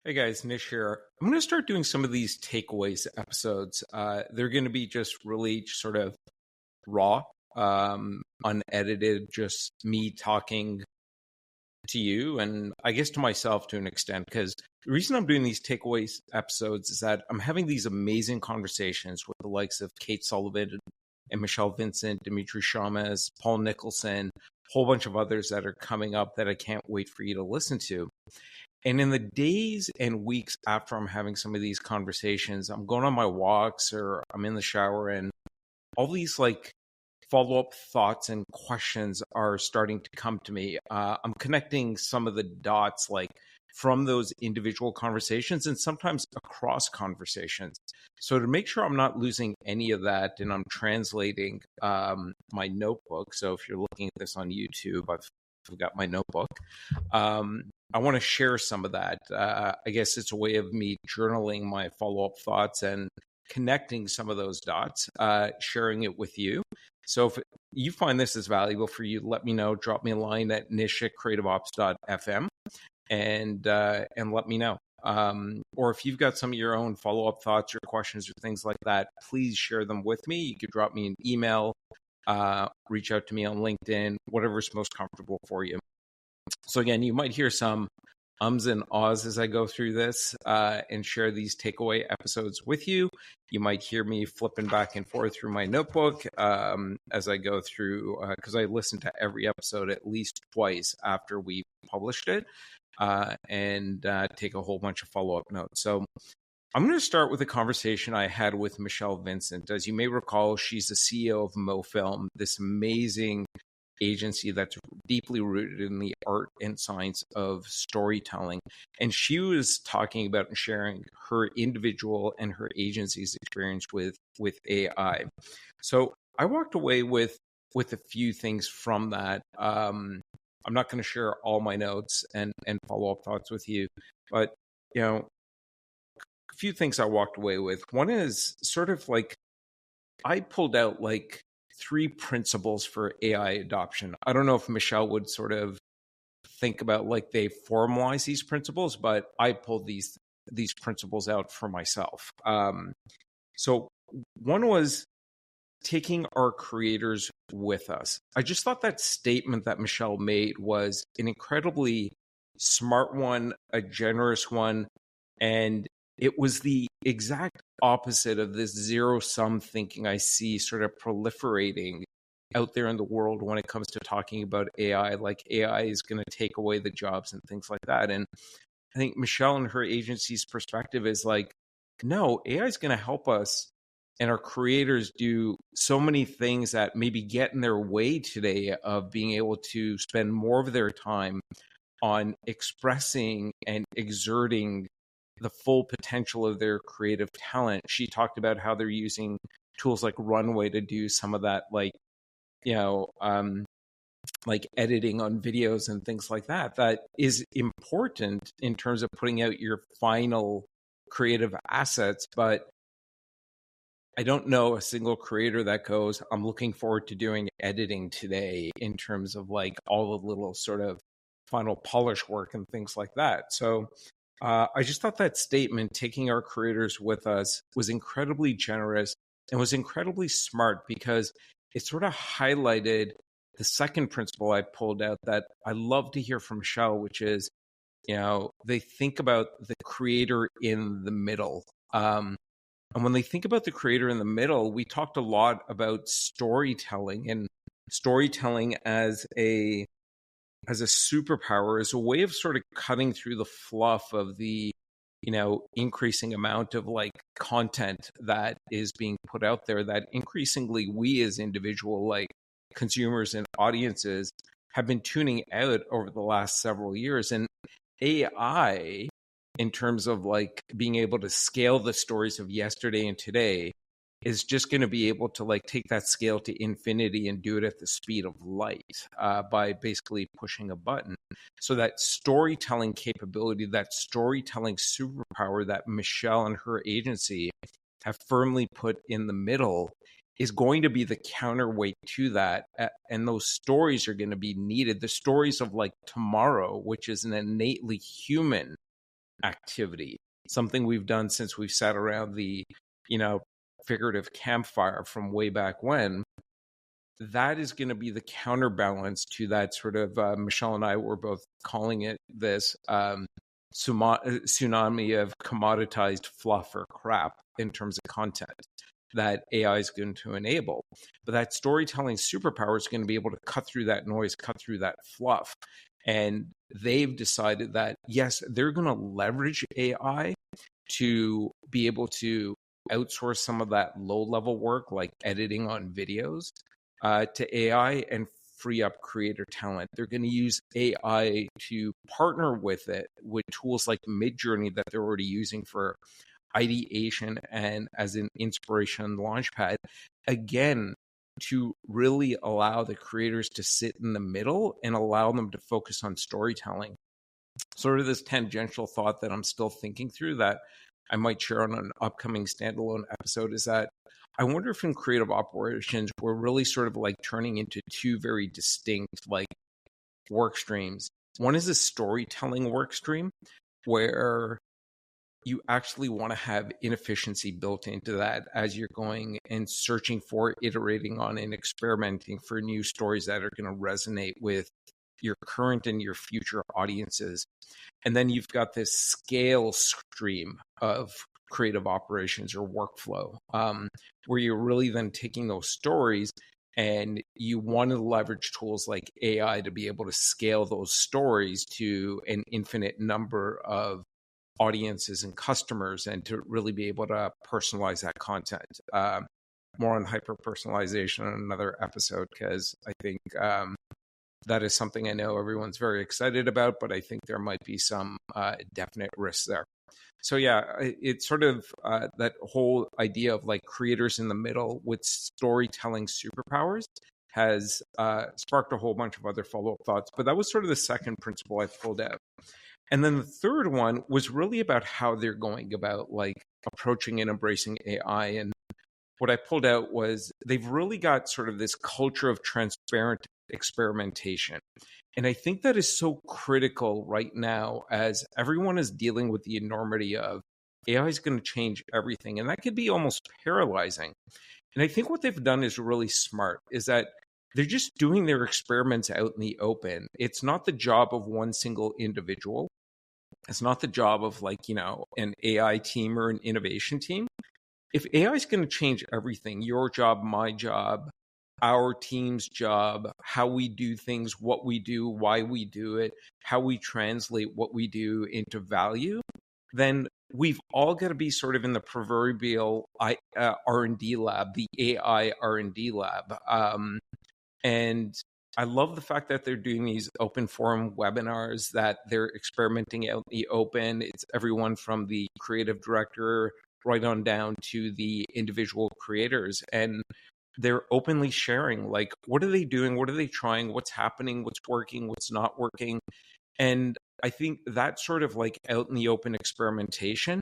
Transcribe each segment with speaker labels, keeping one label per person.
Speaker 1: Hey guys, Nish here. I'm going to start doing some of these takeaways episodes. They're going to be just really sort of raw, unedited, just me talking to you and I guess to myself to an extent. Because the reason I'm doing these takeaways episodes is that I'm having these amazing conversations with the likes of Kate Sullivan and Michelle Vincent, Dimitri Shamas, Paul Nicholson, a whole bunch of others that are coming up that I can't wait for you to listen to. And in the days and weeks after I'm having some of these conversations, I'm going on my walks or I'm in the shower, and all these like follow up thoughts and questions are starting to come to me. I'm connecting some of the dots like from those individual conversations and sometimes across conversations. So to make sure I'm not losing any of that and I'm translating my notebook. So if you're looking at this on YouTube, I've got my notebook. I want to share some of that. I guess it's a way of me journaling my follow up thoughts and connecting some of those dots, sharing it with you. So if you find this is valuable for you, let me know. Drop me a line at nish@creativeops.fm and let me know. Or if you've got some of your own follow up thoughts or questions or things like that, please share them with me. You could drop me an email, reach out to me on LinkedIn, whatever's most comfortable for you. So again, you might hear some ums and ahs as I go through this and share these takeaway episodes with you. You might hear me flipping back and forth through my notebook as I go through, because I listen to every episode at least twice after we published it and take a whole bunch of follow-up notes. So I'm going to start with a conversation I had with Michelle Vincent. As you may recall, she's the CEO of MoFilm, this amazing agency that's deeply rooted in the art and science of storytelling. And she was talking about and sharing her individual and her agency's experience with AI. So I walked away with a few things from that. I'm not going to share all my notes and follow-up thoughts with you, but a few things I walked away with. One is sort of like I pulled out like 3 principles for AI adoption. I don't know if Michelle would sort of think about like they formalize these principles, but I pulled these principles out for myself. So one was taking our creators with us. I just thought that statement that Michelle made was an incredibly smart one, a generous one, and it was the exact opposite of this zero-sum thinking I see sort of proliferating out there in the world when it comes to talking about AI, like AI is going to take away the jobs and things like that. And I think Michelle and her agency's perspective is like, no, AI is going to help us and our creators do so many things that maybe get in their way today of being able to spend more of their time on expressing and exerting the full potential of their creative talent. She talked about how they're using tools like Runway to do some of that, like editing on videos and things like that. That is important in terms of putting out your final creative assets. But I don't know a single creator that goes, I'm looking forward to doing editing today in terms of like all the little sort of final polish work and things like that. So I just thought that statement, taking our creators with us, was incredibly generous and was incredibly smart because it sort of highlighted the second principle I pulled out that I love to hear from Michelle, which is, they think about the creator in the middle. And when they think about the creator in the middle, we talked a lot about storytelling and storytelling as a superpower, as a way of sort of cutting through the fluff of the increasing amount of like content that is being put out there, that increasingly we as individual like consumers and audiences have been tuning out over the last several years. And AI, in terms of like being able to scale the stories of yesterday and today, is just going to be able to like take that scale to infinity and do it at the speed of light by basically pushing a button. So that storytelling capability, that storytelling superpower that Michelle and her agency have firmly put in the middle is going to be the counterweight to that. And those stories are going to be needed. The stories of like tomorrow, which is an innately human activity, something we've done since we've sat around the, figurative campfire from way back when. That is going to be the counterbalance to that sort of, Michelle and I were both calling it this tsunami of commoditized fluff or crap in terms of content that AI is going to enable. But that storytelling superpower is going to be able to cut through that noise, cut through that fluff. And they've decided that, yes, they're going to leverage AI to be able to outsource some of that low-level work, like editing on videos, to AI and free up creator talent. They're going to use AI to partner with it with tools like Midjourney that they're already using for ideation and as an inspiration launchpad, again, to really allow the creators to sit in the middle and allow them to focus on storytelling. Sort of this tangential thought that I'm still thinking through that I might share on an upcoming standalone episode is that I wonder if in creative operations, we're really sort of like turning into two very distinct like work streams. One is a storytelling work stream where you actually want to have inefficiency built into that as you're going and searching for, iterating on, and experimenting for new stories that are going to resonate with your current and your future audiences. And then you've got this scale stream of creative operations or workflow, where you're really then taking those stories and you want to leverage tools like AI to be able to scale those stories to an infinite number of audiences and customers and to really be able to personalize that content. More on hyper personalization in another episode, because I think that is something I know everyone's very excited about, but I think there might be some definite risks there. So yeah, it's sort of that whole idea of like creators in the middle with storytelling superpowers has sparked a whole bunch of other follow-up thoughts, but that was sort of the second principle I pulled out. And then the third one was really about how they're going about like approaching and embracing AI. And what I pulled out was they've really got sort of this culture of transparent experimentation. And I think that is so critical right now as everyone is dealing with the enormity of AI is going to change everything. And that could be almost paralyzing. And I think what they've done is really smart, is that they're just doing their experiments out in the open. It's not the job of one single individual. It's not the job of like, an AI team or an innovation team. If AI is going to change everything, your job, my job, our team's job, how we do things, what we do, why we do it, how we translate what we do into value, then we've all got to be sort of in the proverbial R&D lab, the AI R&D lab. And I love the fact that they're doing these open forum webinars, that they're experimenting out in the open. It's everyone from the creative director right on down to the individual creators. And they're openly sharing, like, what are they doing? What are they trying? What's happening? What's working? What's not working? And I think that sort of like out in the open experimentation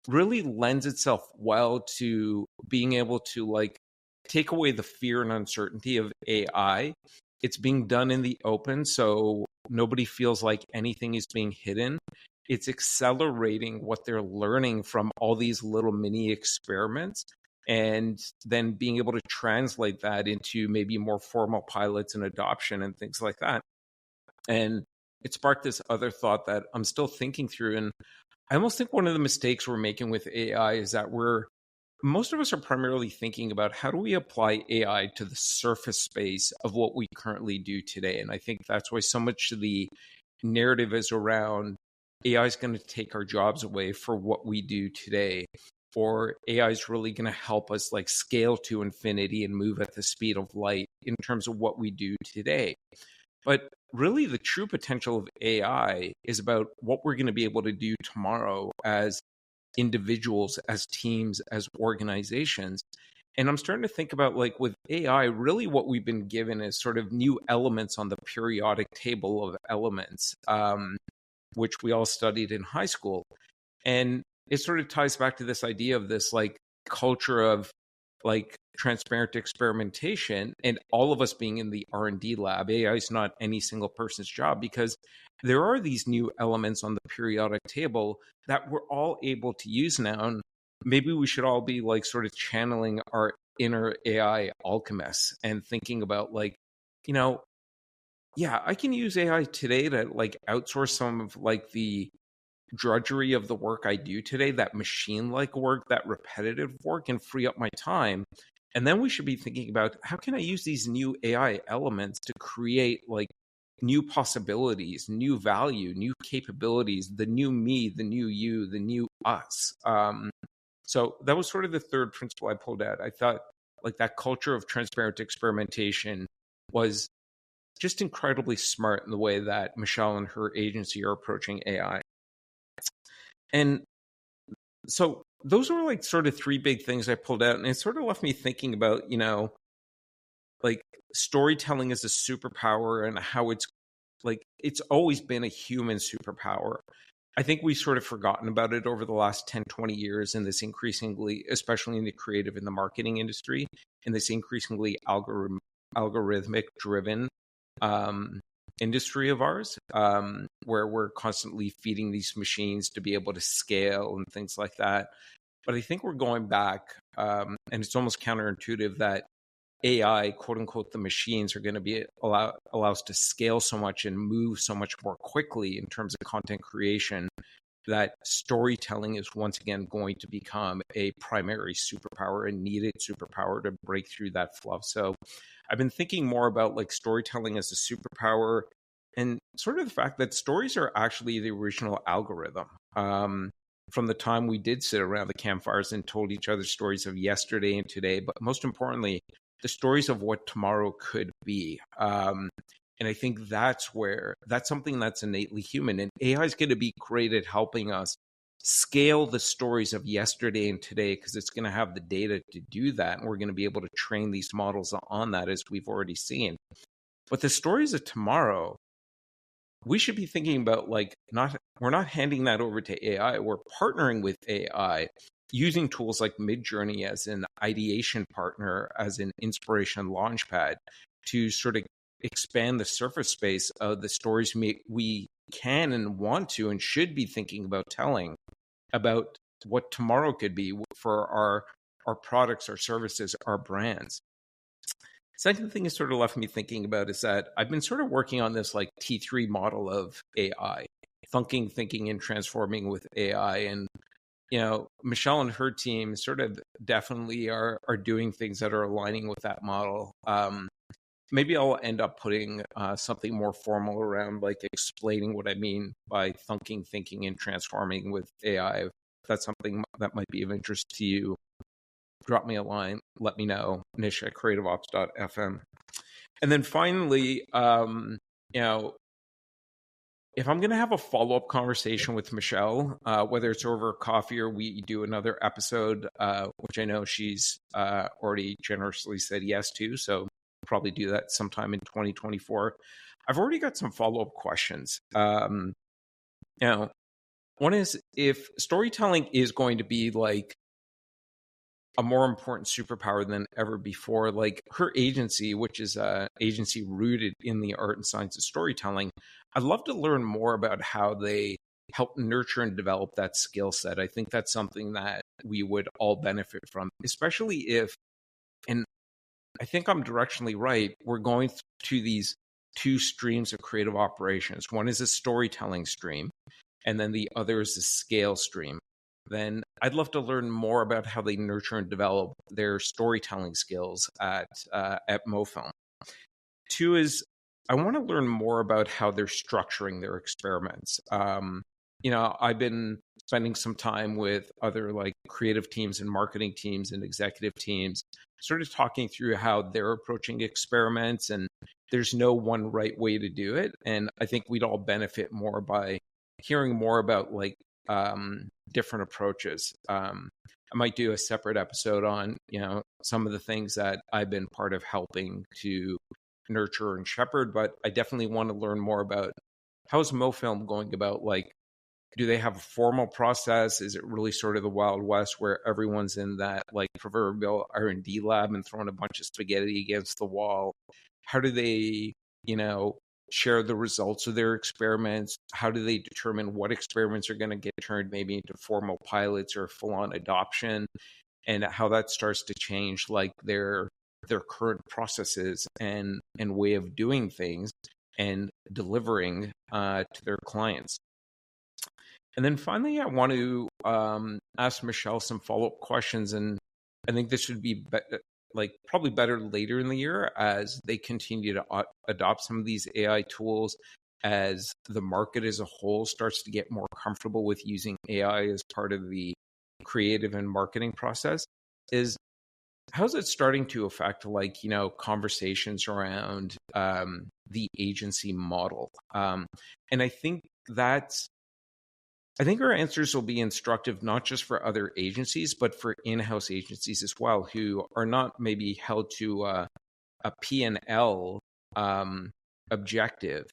Speaker 1: really lends itself well to being able to like take away the fear and uncertainty of AI. It's being done in the open, so nobody feels like anything is being hidden. It's accelerating what they're learning from all these little mini experiments, and then being able to translate that into maybe more formal pilots and adoption and things like that. And it sparked this other thought that I'm still thinking through. And I almost think one of the mistakes we're making with AI is that most of us are primarily thinking about how do we apply AI to the surface space of what we currently do today. And I think that's why so much of the narrative is around AI is going to take our jobs away for what we do today, or AI is really going to help us like scale to infinity and move at the speed of light in terms of what we do today. But really the true potential of AI is about what we're going to be able to do tomorrow as individuals, as teams, as organizations. And I'm starting to think about like with AI, really what we've been given is sort of new elements on the periodic table of elements, which we all studied in high school. And it sort of ties back to this idea of this like culture of like transparent experimentation, and all of us being in the R&D lab. AI is not any single person's job, because there are these new elements on the periodic table that we're all able to use now. And maybe we should all be like sort of channeling our inner AI alchemists and thinking about like, you know, yeah, I can use AI today to like outsource some of like the drudgery of the work I do today, that machine like work, that repetitive work, and free up my time. And then we should be thinking about how can I use these new AI elements to create like new possibilities, new value, new capabilities, the new me, the new you, the new us. So that was sort of the third principle I pulled out. I thought like that culture of transparent experimentation was just incredibly smart in the way that Michelle and her agency are approaching AI. And so those were like sort of three big things I pulled out. And it sort of left me thinking about, you know, like storytelling as a superpower and how it's like, it's always been a human superpower. I think we've sort of forgotten about it over the last 10, 20 years in this increasingly, especially in the creative and the marketing industry, in this increasingly algorithmic driven industry of ours, where we're constantly feeding these machines to be able to scale and things like that. But I think we're going back, and it's almost counterintuitive that AI, quote unquote, the machines are going to be allow us to scale so much and move so much more quickly in terms of content creation, that storytelling is once again going to become a primary superpower, and needed superpower to break through that fluff. So I've been thinking more about like storytelling as a superpower, and sort of the fact that stories are actually the original algorithm. From the time we did sit around the campfires and told each other stories of yesterday and today, but most importantly, the stories of what tomorrow could be. And I think that's something that's innately human. And AI is going to be great at helping us scale the stories of yesterday and today, because it's going to have the data to do that. And we're going to be able to train these models on that, as we've already seen. But the stories of tomorrow, we should be thinking about like, we're not handing that over to AI. We're partnering with AI, using tools like Midjourney as an ideation partner, as an inspiration launchpad, to sort of expand the surface space of the stories we can and want to and should be thinking about telling about what tomorrow could be for our products, our services, our brands. Second thing it sort of left me thinking about is that I've been sort of working on this like T3 model of AI, thinking, and transforming with AI. And, you know, Michelle and her team sort of definitely are doing things that are aligning with that model. Maybe I'll end up putting something more formal around like explaining what I mean by thinking, and transforming with AI. If that's something that might be of interest to you, drop me a line, let me know, nish@creativeops.fm. And then finally, you know, if I'm going to have a follow-up conversation with Michelle, whether it's over coffee or we do another episode, which I know she's already generously said yes to, so probably do that sometime in 2024. I've already got some follow-up questions. You know, one is, if storytelling is going to be like a more important superpower than ever before, like her agency, which is an agency rooted in the art and science of storytelling, I'd love to learn more about how they help nurture and develop that skill set. I think that's something that we would all benefit from, especially if, and I think I'm directionally right, we're going to these two streams of creative operations. One is a storytelling stream, and then the other is a scale stream. Then I'd love to learn more about how they nurture and develop their storytelling skills at MoFilm. Two is, I want to learn more about how they're structuring their experiments. You know, I've been spending some time with other like creative teams and marketing teams and executive teams, sort of talking through how they're approaching experiments, and there's no one right way to do it. And I think we'd all benefit more by hearing more about like different approaches. I might do a separate episode on, you know, some of the things that I've been part of helping to nurture and shepherd, but I definitely want to learn more about how is MoFilm going about like do they have a formal process? Is it really sort of the Wild West where everyone's in that like proverbial R&D lab and throwing a bunch of spaghetti against the wall? How do they, share the results of their experiments? How do they determine what experiments are going to get turned maybe into formal pilots or full-on adoption, and how that starts to change like their current processes and way of doing things and delivering to their clients? And then finally, I want to ask Michelle some follow-up questions, and I think this should be like probably better later in the year as they continue to adopt some of these AI tools, as the market as a whole starts to get more comfortable with using AI as part of the creative and marketing process. Is how's it starting to affect like conversations around the agency model? And I think our answers will be instructive not just for other agencies, but for in-house agencies as well, who are not maybe held to a P&L objective,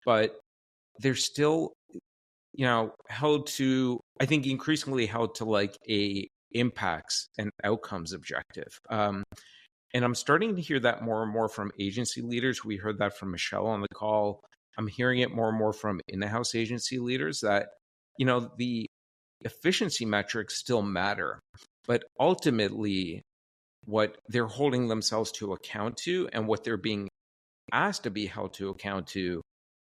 Speaker 1: but they're still, held to, I think increasingly held to like a impacts and outcomes objective. And I'm starting to hear that more and more from agency leaders. We heard that from Michelle on the call. I'm hearing it more and more from in-house agency leaders that the efficiency metrics still matter, but ultimately what they're holding themselves to account to and what they're being asked to be held to account to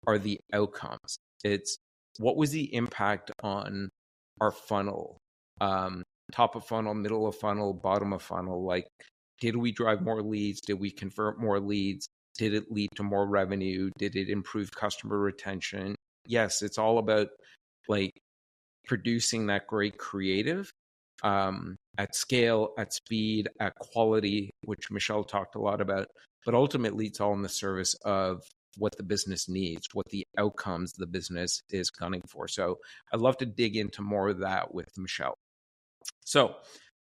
Speaker 1: are the outcomes. It's what was the impact on our funnel, top of funnel, middle of funnel, bottom of funnel? Like, did we drive more leads? Did we convert more leads? Did it lead to more revenue? Did it improve customer retention? Yes, it's all about like producing that great creative at scale, at speed, at quality, which Michelle talked a lot about. But ultimately, it's all in the service of what the business needs, what the outcomes the business is gunning for. So I'd love to dig into more of that with Michelle. So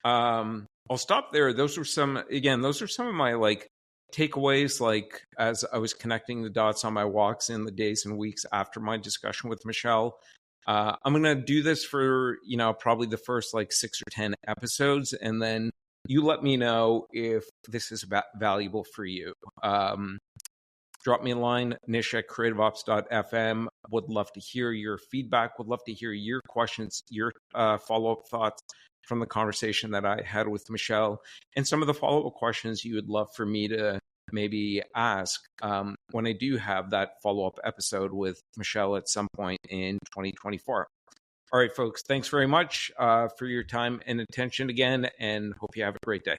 Speaker 1: I'll stop there. Those are some of my like takeaways, like as I was connecting the dots on my walks in the days and weeks after my discussion with Michelle. I'm going to do this for, probably the first like 6 or 10 episodes. And then you let me know if this is valuable for you. Drop me a line, nish@creativeops.fm. Would love to hear your feedback. Would love to hear your questions, your follow-up thoughts from the conversation that I had with Michelle, and some of the follow-up questions you would love for me to maybe ask when I do have that follow-up episode with Michelle at some point in 2024. All right, folks, thanks very much for your time and attention again, and hope you have a great day.